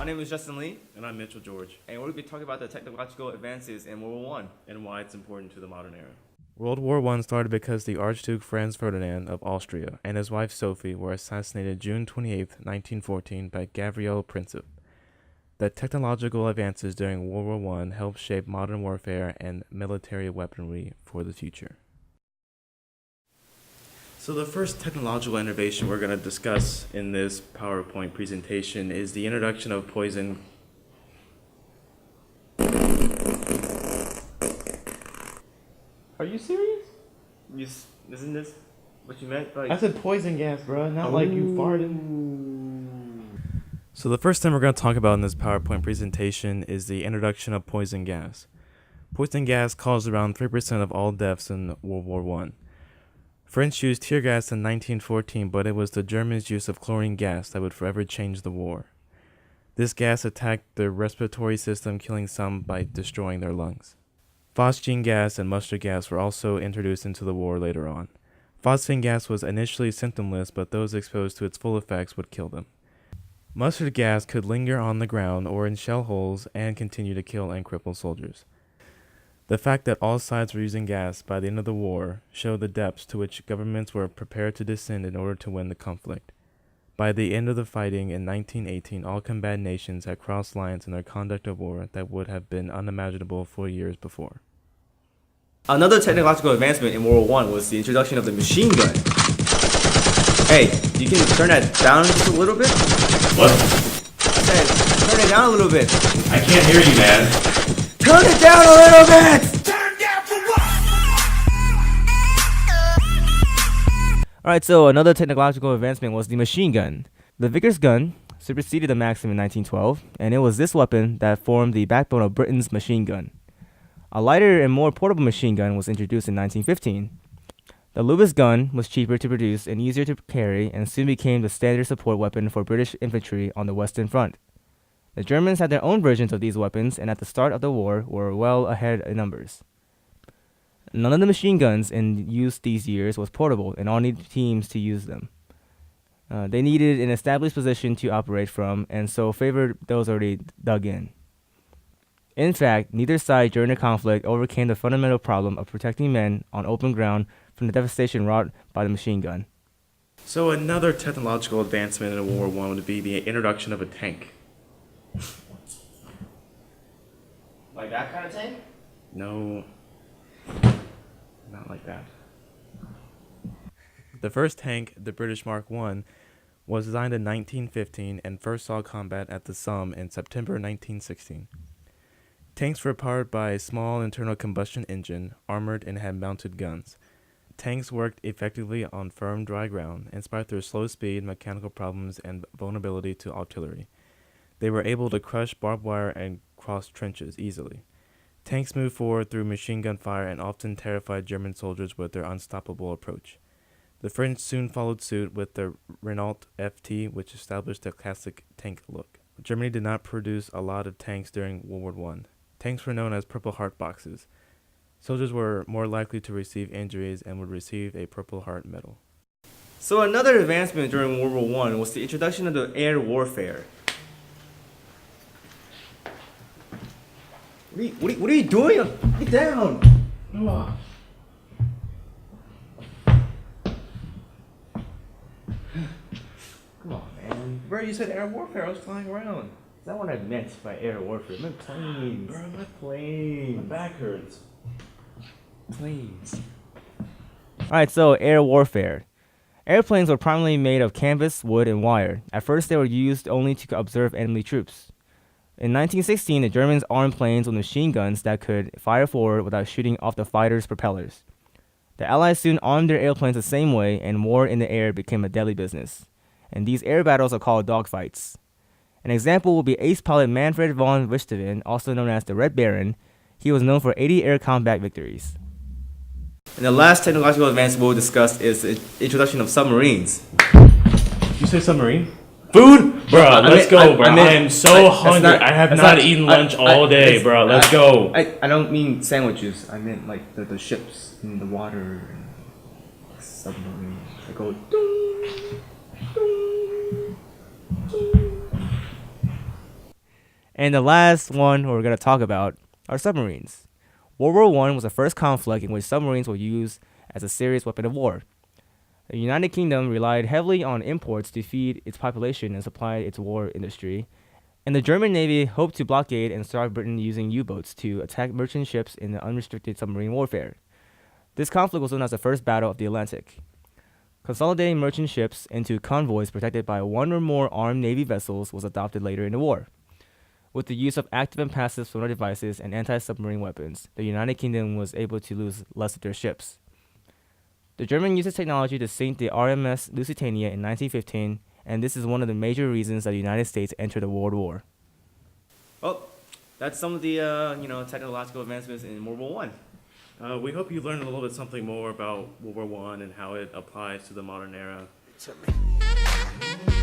My name is Justin Lee, And I'm Mitchell George, and we'll be talking about the technological advances in World War I. and why it's important to the modern era. World War I started because the Archduke Franz Ferdinand of Austria and his wife Sophie were assassinated June 28, 1914 by Gavrilo Princip. The technological advances during World War I helped shape modern warfare and military weaponry for the future. So the first technological innovation we're going to discuss in this PowerPoint presentation is the introduction of poison. Are you serious? Isn't this what you meant? I said poison gas, bro, not like you farted. So the first thing we're going to talk about in this PowerPoint presentation is the introduction of poison gas. Poison gas caused around 3% of all deaths in World War I. French used tear gas in 1914, but it was the Germans' use of chlorine gas that would forever change the war. This gas attacked the respiratory system, killing some by destroying their lungs. Phosgene gas and mustard gas were also introduced into the war later on. Phosgene gas was initially symptomless, but those exposed to its full effects would kill them. Mustard gas could linger on the ground or in shell holes and continue to kill and cripple soldiers. The fact that all sides were using gas by the end of the war showed the depths to which governments were prepared to descend in order to win the conflict. By the end of the fighting in 1918, all combatant nations had crossed lines in their conduct of war that would have been unimaginable 4 years before. Another technological advancement in World War I was the introduction of the machine gun. Hey, you can turn that down just a little bit? What? I said, turn it down a little bit. I can't hear you, man. Turn it down a little bit! Alright, so another technological advancement was the machine gun. The Vickers gun superseded the Maxim in 1912, and it was this weapon that formed the backbone of Britain's machine gun. A lighter and more portable machine gun was introduced in 1915. The Lewis gun was cheaper to produce and easier to carry, and soon became the standard support weapon for British infantry on the Western Front. The Germans had their own versions of these weapons, and at the start of the war were well ahead in numbers. None of the machine guns in use these years was portable, and all needed teams to use them. They needed an established position to operate from, and so favored those already dug in. In fact, neither side during the conflict overcame the fundamental problem of protecting men on open ground from the devastation wrought by the machine gun. So another technological advancement in World War I would be the introduction of a tank. Like that kind of tank? No, not like that. The first tank, the British Mark I, was designed in 1915 and first saw combat at the Somme in September 1916. Tanks were powered by a small internal combustion engine, armored and had mounted guns. Tanks worked effectively on firm, dry ground, in spite of their slow speed, mechanical problems, and vulnerability to artillery. They were able to crush barbed wire and cross trenches easily. Tanks moved forward through machine gun fire and often terrified German soldiers with their unstoppable approach. The French soon followed suit with the Renault FT, which established a classic tank look. Germany did not produce a lot of tanks during World War I. Tanks were known as Purple Heart boxes. Soldiers were more likely to receive injuries and would receive a Purple Heart medal. So another advancement during World War I was the introduction of the air warfare. What are you doing? Get down! Come on, man. Bro, you said air warfare. I was flying around. Is that what I meant by air warfare? I meant planes. Bro, my Planes. back hurts. Planes. Alright, so air warfare. Airplanes were primarily made of canvas, wood, and wire. At first, they were used only to observe enemy troops. In 1916, the Germans armed planes with machine guns that could fire forward without shooting off the fighters' propellers. The Allies soon armed their airplanes the same way, and war in the air became a deadly business. And these air battles are called dogfights. An example will be ace pilot Manfred von Richthofen, also known as the Red Baron. He was known for 80 air combat victories. And the last technological advance we'll discuss is the introduction of submarines. Did you say submarine? Food? Bro, let's go, bro. I am so hungry. I have not eaten lunch all day, bro. Let's go. I don't mean sandwiches. I meant like the ships in the water and submarines. They go ding, ding, ding. And the last one we're going to talk about are submarines. World War I was the first conflict in which submarines were used as a serious weapon of war. The United Kingdom relied heavily on imports to feed its population and supply its war industry, and the German Navy hoped to blockade and starve Britain using U-boats to attack merchant ships in the unrestricted submarine warfare. This conflict was known as the First Battle of the Atlantic. Consolidating merchant ships into convoys protected by one or more armed Navy vessels was adopted later in the war. With the use of active and passive sonar devices and anti-submarine weapons, the United Kingdom was able to lose less of their ships. The Germans used this technology to sink the RMS Lusitania in 1915, and this is one of the major reasons that the United States entered the World War. Well, that's some of the technological advancements in World War I. We hope you learned a little bit something more about World War I and how it applies to the modern era. To me.